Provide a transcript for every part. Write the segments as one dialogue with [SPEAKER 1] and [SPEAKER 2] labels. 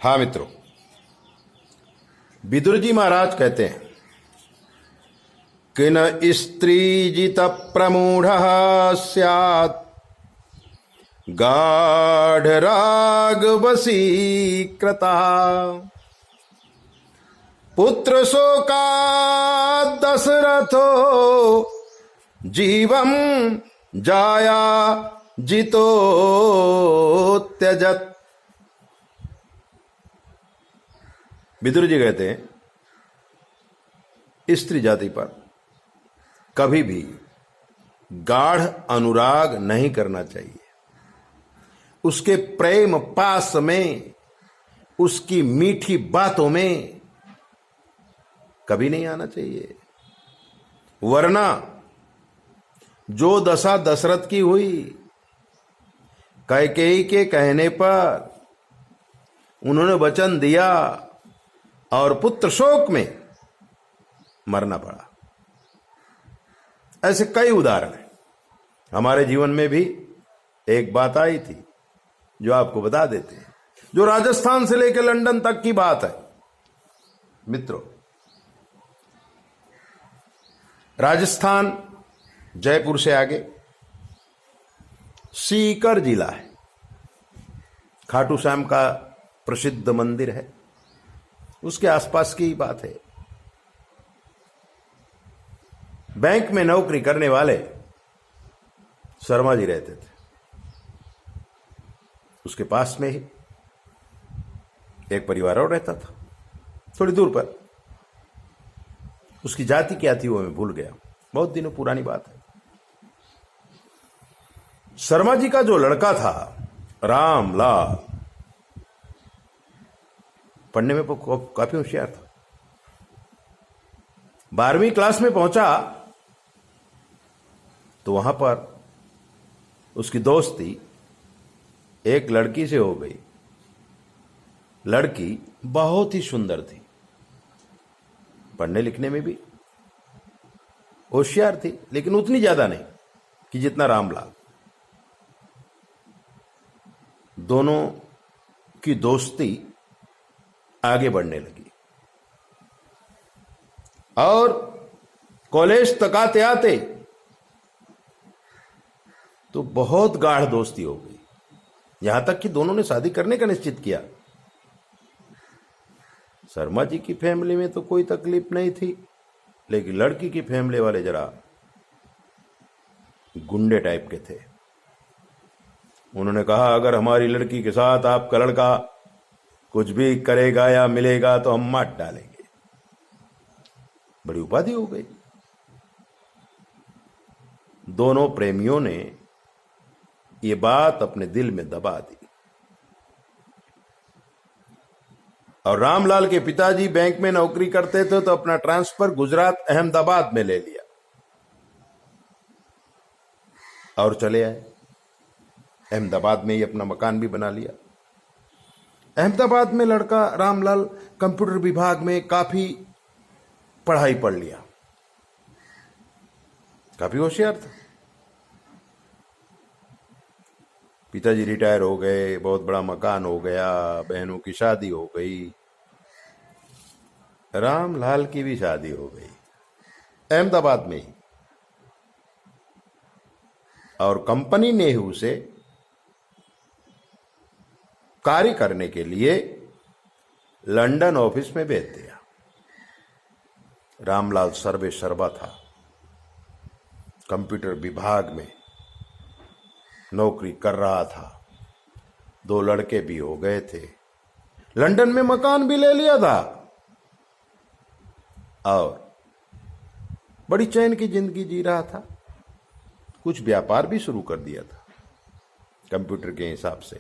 [SPEAKER 1] हाँ मित्रों, विदुर जी महाराज कहते हैं कि न स्त्रीजित प्रमूढ़ स्यात् गाढ़ राग वशीकृता पुत्र शोका दशरथो जीवम जाया जितो त्यजत। विदुर जी कहते हैं स्त्री जाति पर कभी भी गाढ़ अनुराग नहीं करना चाहिए। उसके प्रेम पास में, उसकी मीठी बातों में कभी नहीं आना चाहिए, वरना जो दशा दशरथ की हुई, कैकेयी के कहने पर उन्होंने वचन दिया और पुत्र शोक में मरना पड़ा। ऐसे कई उदाहरण हैं। हमारे जीवन में भी एक बात आई थी जो आपको बता देते हैं, जो राजस्थान से लेकर लंदन तक की बात है। मित्रों, राजस्थान जयपुर से आगे सीकर जिला है। खाटू श्याम का प्रसिद्ध मंदिर है, उसके आसपास की बात है। बैंक में नौकरी करने वाले शर्मा जी रहते थे। उसके पास में ही एक परिवार और रहता था, थोड़ी दूर पर। उसकी जाति क्या थी वो मैं भूल गया, बहुत दिनों पुरानी बात है। शर्मा जी का जो लड़का था रामलाल, पढ़ने में काफी होशियार था। 12वीं क्लास में पहुंचा तो वहां पर उसकी दोस्ती एक लड़की से हो गई। लड़की बहुत ही सुंदर थी, पढ़ने लिखने में भी होशियार थी, लेकिन उतनी ज्यादा नहीं कि जितना रामलाल। दोनों की दोस्ती आगे बढ़ने लगी और कॉलेज तक आते आते तो बहुत गाढ़ दोस्ती हो गई, यहां तक कि दोनों ने शादी करने का निश्चित किया। शर्मा जी की फैमिली में तो कोई तकलीफ नहीं थी, लेकिन लड़की की फैमिली वाले जरा गुंडे टाइप के थे। उन्होंने कहा, अगर हमारी लड़की के साथ आपका लड़का कुछ भी करेगा या मिलेगा तो हम मार डालेंगे। बड़ी उपाधि हो गई। दोनों प्रेमियों ने ये बात अपने दिल में दबा दी और रामलाल के पिताजी बैंक में नौकरी करते थे तो अपना ट्रांसफर गुजरात अहमदाबाद में ले लिया और चले आए। अहमदाबाद में ही अपना मकान भी बना लिया। अहमदाबाद में लड़का रामलाल कंप्यूटर विभाग में काफी पढ़ाई पढ़ लिया, काफी होशियार था। पिताजी रिटायर हो गए, बहुत बड़ा मकान हो गया, बहनों की शादी हो गई, रामलाल की भी शादी हो गई अहमदाबाद में ही। और कंपनी ने उसे कार्य करने के लिए लंदन ऑफिस में भेज दिया। रामलाल सर्वे सर्वा था, कंप्यूटर विभाग में नौकरी कर रहा था। 2 लड़के भी हो गए थे, लंदन में मकान भी ले लिया था और बड़ी चैन की जिंदगी जी रहा था। कुछ व्यापार भी शुरू कर दिया था, कंप्यूटर के हिसाब से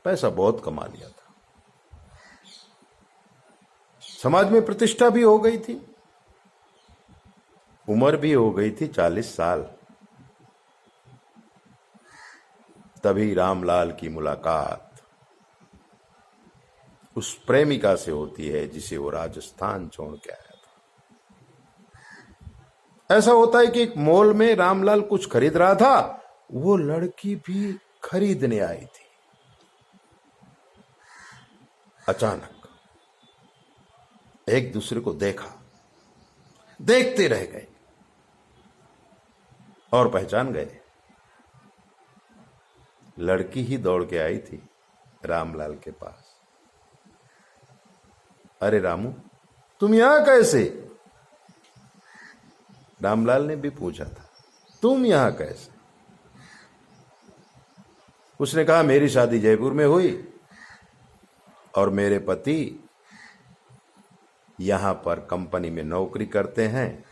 [SPEAKER 1] पैसा बहुत कमा लिया था। समाज में प्रतिष्ठा भी हो गई थी, उम्र भी हो गई थी 40 साल। तभी रामलाल की मुलाकात उस प्रेमिका से होती है जिसे वो राजस्थान छोड़ के आया था। ऐसा होता है कि एक मॉल में रामलाल कुछ खरीद रहा था, वो लड़की भी खरीदने आई थी। अचानक एक दूसरे को देखा, देखते रह गए और पहचान गए। लड़की ही दौड़ के आई थी रामलाल के पास। अरे रामू, तुम यहां कैसे? रामलाल ने भी पूछा था, तुम यहां कैसे? उसने कहा, मेरी शादी जयपुर में हुई और मेरे पति यहां पर कंपनी में नौकरी करते हैं,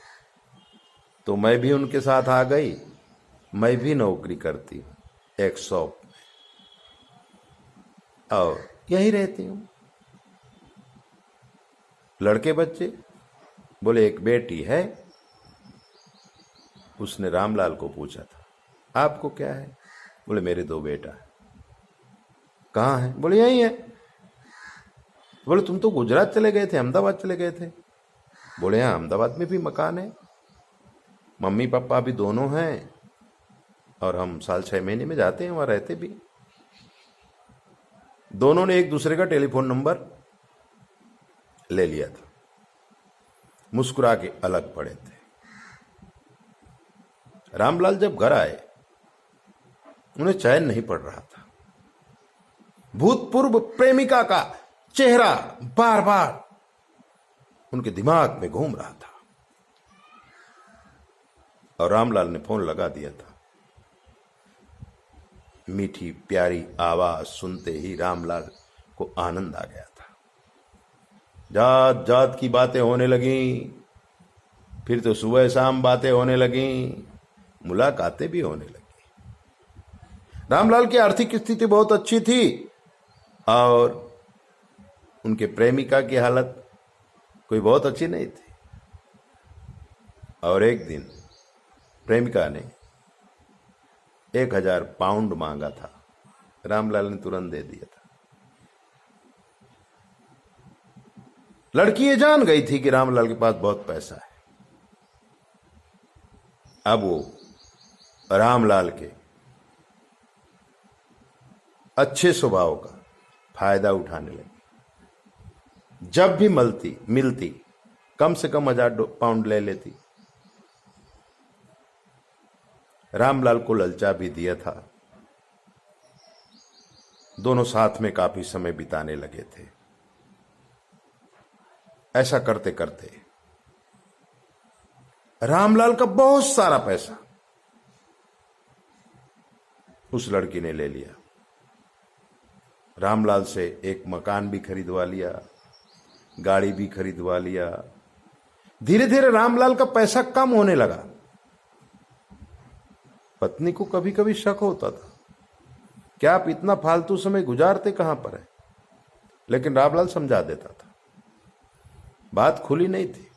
[SPEAKER 1] तो मैं भी उनके साथ आ गई। मैं भी नौकरी करती हूं एक शॉप में और यहीं रहती हूं। लड़के बच्चे? बोले, एक बेटी है। उसने रामलाल को पूछा था, आपको क्या है? बोले, मेरे 2 बेटा है। कहाँ है? बोले, यहीं है। बोले, तुम तो गुजरात चले गए थे, अहमदाबाद चले गए थे। बोले, हाँ, अहमदाबाद में भी मकान है, मम्मी पापा भी दोनों हैं और हम साल 6 महीने में जाते हैं, वहां रहते भी। दोनों ने एक दूसरे का टेलीफोन नंबर ले लिया था, मुस्कुरा के अलग पड़े थे। रामलाल जब घर आए, उन्हें चैन नहीं पड़ रहा था। भूतपूर्व प्रेमिका का चेहरा बार बार उनके दिमाग में घूम रहा था और रामलाल ने फोन लगा दिया था। मीठी प्यारी आवाज सुनते ही रामलाल को आनंद आ गया था। जात जात की बातें होने लगी, फिर तो सुबह शाम बातें होने लगी, मुलाकातें भी होने लगी। रामलाल की आर्थिक स्थिति बहुत अच्छी थी और उनके प्रेमिका की हालत कोई बहुत अच्छी नहीं थी। और एक दिन प्रेमिका ने 1000 पाउंड मांगा था, रामलाल ने तुरंत दे दिया था। लड़की ये जान गई थी कि रामलाल के पास बहुत पैसा है। अब वो रामलाल के अच्छे स्वभाव का फायदा उठाने लगी। जब भी मिलती कम से कम 1000 पाउंड ले लेती। रामलाल को ललचा भी दिया था। दोनों साथ में काफी समय बिताने लगे थे। ऐसा करते करते रामलाल का बहुत सारा पैसा उस लड़की ने ले लिया। रामलाल से एक मकान भी खरीदवा लिया, गाड़ी भी खरीदवा लिया। धीरे धीरे रामलाल का पैसा कम होने लगा। पत्नी को कभी कभी शक होता था, क्या आप इतना फालतू समय गुजारते कहां पर है? लेकिन रामलाल समझा देता था। बात खुली नहीं थी।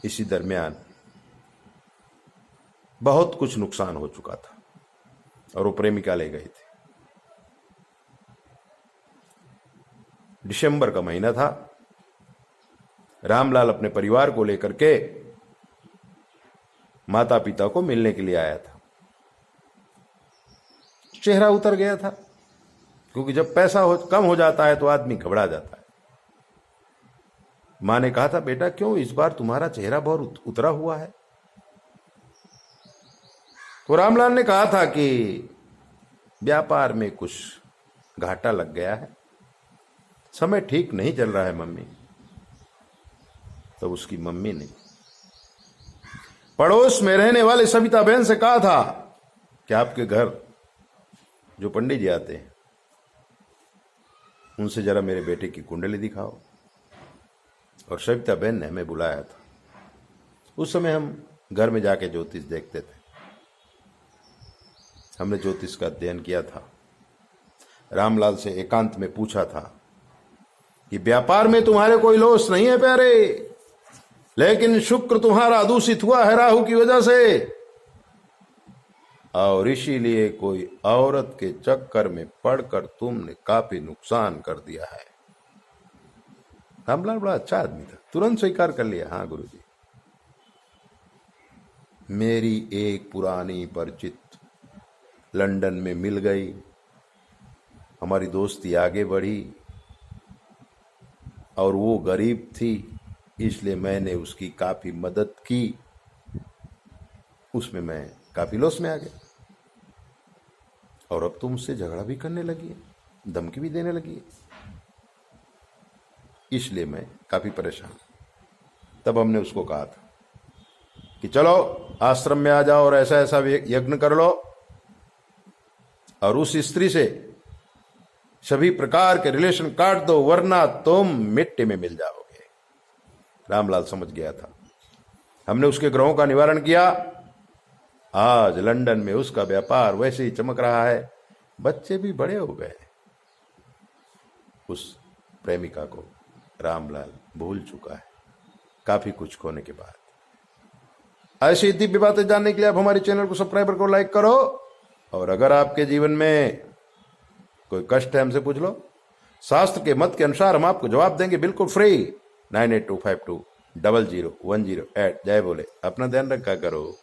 [SPEAKER 1] इसी दरमियान बहुत कुछ नुकसान हो चुका था और वो प्रेमिका ले गई थी। दिसंबर का महीना था। रामलाल अपने परिवार को लेकर के माता पिता को मिलने के लिए आया था। चेहरा उतर गया था, क्योंकि जब पैसा कम हो जाता है तो आदमी घबरा जाता है। मां ने कहा था, बेटा क्यों इस बार तुम्हारा चेहरा बहुत उतरा हुआ है? तो रामलाल ने कहा था कि व्यापार में कुछ घाटा लग गया है, समय ठीक नहीं चल रहा है मम्मी। तो उसकी मम्मी ने पड़ोस में रहने वाले सविता बहन से कहा था कि आपके घर जो पंडित जी आते हैं उनसे जरा मेरे बेटे की कुंडली दिखाओ। और सविता बहन ने हमें बुलाया था। उस समय हम घर में जाके ज्योतिष देखते थे। हमने ज्योतिष का अध्ययन किया था। रामलाल से एकांत में पूछा था कि व्यापार में तुम्हारे कोई लॉस नहीं है प्यारे, लेकिन शुक्र तुम्हारा दूषित हुआ है राहु की वजह से, और इसीलिए कोई औरत के चक्कर में पड़कर तुमने काफी नुकसान कर दिया है। रामलाल बड़ा अच्छा आदमी था, तुरंत स्वीकार कर लिया, हाँ गुरुजी। मेरी एक पुरानी परिचित लंदन में मिल गई, हमारी दोस्ती आगे बढ़ी और वो गरीब थी, इसलिए मैंने उसकी काफी मदद की। उसमें मैं काफी लॉस में आ गया और अब तो मुझसे झगड़ा भी करने लगी है, धमकी भी देने लगी है, इसलिए मैं काफी परेशान। तब हमने उसको कहा था कि चलो आश्रम में आ जाओ और ऐसा ऐसा यज्ञ कर लो और उस स्त्री से सभी प्रकार के रिलेशन काट दो, वरना तुम मिट्टी में मिल जाओगे। रामलाल समझ गया था। हमने उसके ग्रहों का निवारण किया। आज लंदन में उसका व्यापार वैसे ही चमक रहा है, बच्चे भी बड़े हो गए। उस प्रेमिका को रामलाल भूल चुका है, काफी कुछ खोने के बाद। ऐसी दिव्य बातें जानने के लिए आप हमारे चैनल को सब्सक्राइब को लाइक करो, और अगर आपके जीवन में कोई कष्ट है हमसे पूछ लो। शास्त्र के मत के अनुसार हम आपको जवाब देंगे बिल्कुल फ्री। 9825200108। जय बोले। अपना ध्यान रखा करो।